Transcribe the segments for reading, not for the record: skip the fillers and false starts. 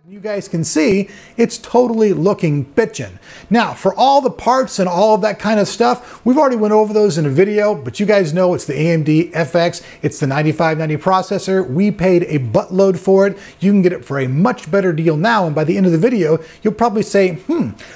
You guys can see it's totally looking bitchin'. Now, for all the parts and all of that kind of stuff, we've already went over those in a video, but you guys know it's the AMD FX, it's the 9590 processor. We paid a buttload for it. You can get it for a much better deal now, and by the end of the video, you'll probably say,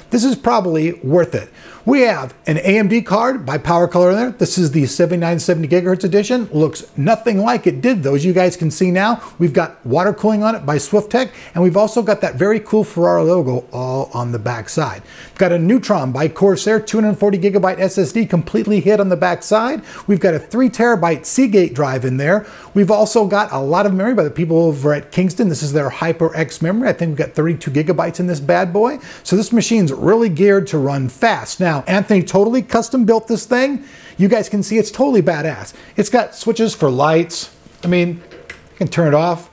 this is probably worth it. We have an AMD card by Power Color in there. This is the 7970 gigahertz edition. Looks nothing like it did though, as you guys can see now. We've got water cooling on it by Swiftech, and we've also got that very cool Ferrari logo all on the back side. We've got a Neutron by Corsair 240 gigabyte SSD completely hid on the back side. We've got a 3 terabyte Seagate drive in there. We've also got a lot of memory by the people over at Kingston. This is their HyperX memory. I think we've got 32 gigabytes in this bad boy. So this machine's really geared to run fast. Now, Anthony totally custom built this thing. You guys can see it's totally badass. It's got switches for lights. I mean, you can turn it off,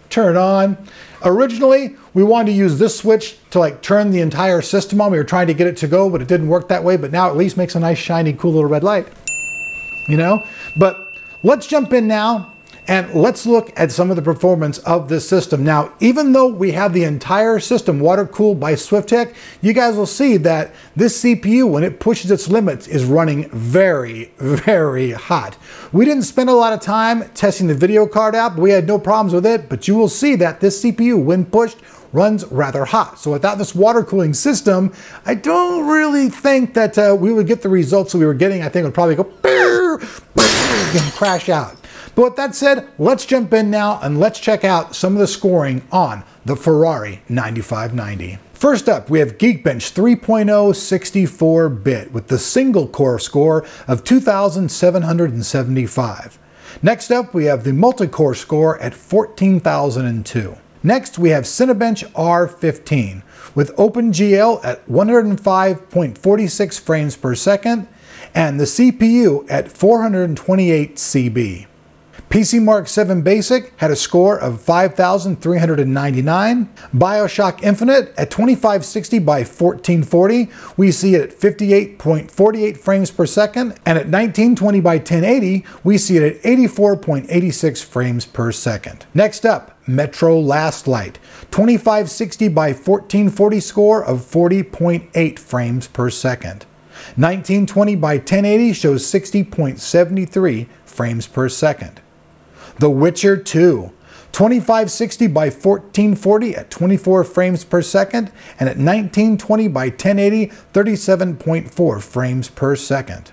turn it on. Originally, we wanted to use this switch to like turn the entire system on. We were trying to get it to go, but it didn't work that way. But now at least makes a nice, shiny, cool little red light, you know? But let's jump in now and let's look at some of the performance of this system. Now, even though we have the entire system water cooled by Swiftech, you guys will see that this CPU, when it pushes its limits, is running very, very hot. We didn't spend a lot of time testing the video card out, but we had no problems with it, but you will see that this CPU, when pushed, runs rather hot. So without this water cooling system, I don't really think that we would get the results that we were getting. I think it would probably go and crash out. But with that said, let's jump in now and let's check out some of the scoring on the Ferrari 9590. First up, we have Geekbench 3.0 64-bit with the single core score of 2,775. Next up, we have the multi-core score at 14,002. Next, we have Cinebench R15 with OpenGL at 105.46 frames per second and the CPU at 428 CB. PC Mark 7 Basic had a score of 5,399. BioShock Infinite at 2560 by 1440, we see it at 58.48 frames per second, and at 1920 by 1080, we see it at 84.86 frames per second. Next up, Metro Last Light, 2560 by 1440 score of 40.8 frames per second. 1920 by 1080 shows 60.73 frames per second. The Witcher 2, 2560 by 1440 at 24 frames per second, and at 1920 by 1080, 37.4 frames per second.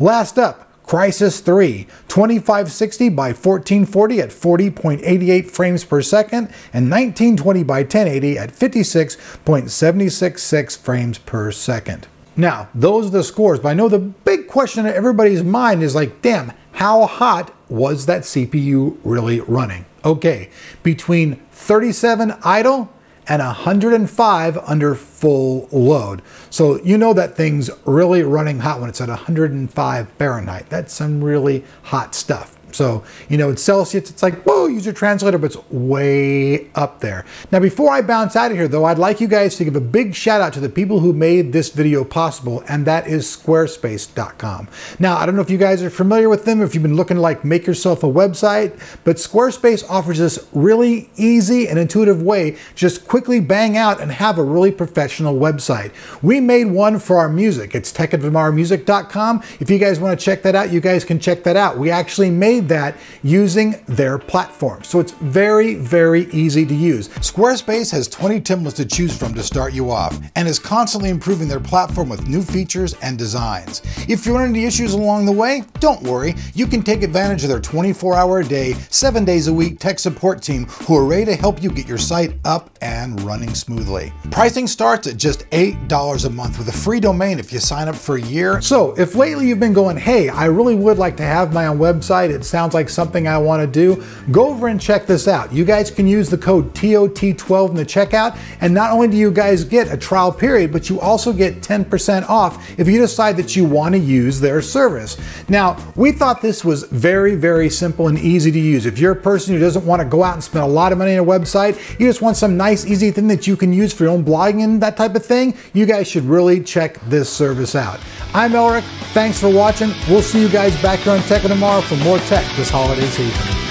Last up, Crysis 3, 2560 by 1440 at 40.88 frames per second, and 1920 by 1080 at 56.766 frames per second. Now, those are the scores, but I know the big question in everybody's mind is like, damn, how hot was that CPU really running? Okay, between 37 idle and 105 under full load. So you know that thing's really running hot when it's at 105 Fahrenheit. That's some really hot stuff. So, you know, in Celsius, it's like, whoa, use your translator, but it's way up there. Now, before I bounce out of here, though, I'd like you guys to give a big shout out to the people who made this video possible, and that is Squarespace.com. Now, I don't know if you guys are familiar with them, or if you've been looking to like make yourself a website, but Squarespace offers this really easy and intuitive way to just quickly bang out and have a really professional website. We made one for our music. It's techadvamarmusic.com. If you guys want to check that out, you guys can check that out. We actually made that using their platform. So it's very, very easy to use. Squarespace has 20 templates to choose from to start you off and is constantly improving their platform with new features and designs. If you run into issues along the way, don't worry. You can take advantage of their 24-hour-a-day, 7 days a week tech support team who are ready to help you get your site up and running smoothly. Pricing starts at just $8 a month with a free domain if you sign up for a year. So if lately you've been going, hey, I really would like to have my own website, it sounds like something I want to do, go over and check this out. You guys can use the code TOT12 in the checkout, and not only do you guys get a trial period, but you also get 10% off if you decide that you want to use their service. Now, we thought this was very, very simple and easy to use. If you're a person who doesn't want to go out and spend a lot of money on a website, you just want some nice, easy thing that you can use for your own blogging and that type of thing, you guys should really check this service out. I'm Elric. Thanks for watching. We'll see you guys back here on Tech tomorrow for more tech this holiday season.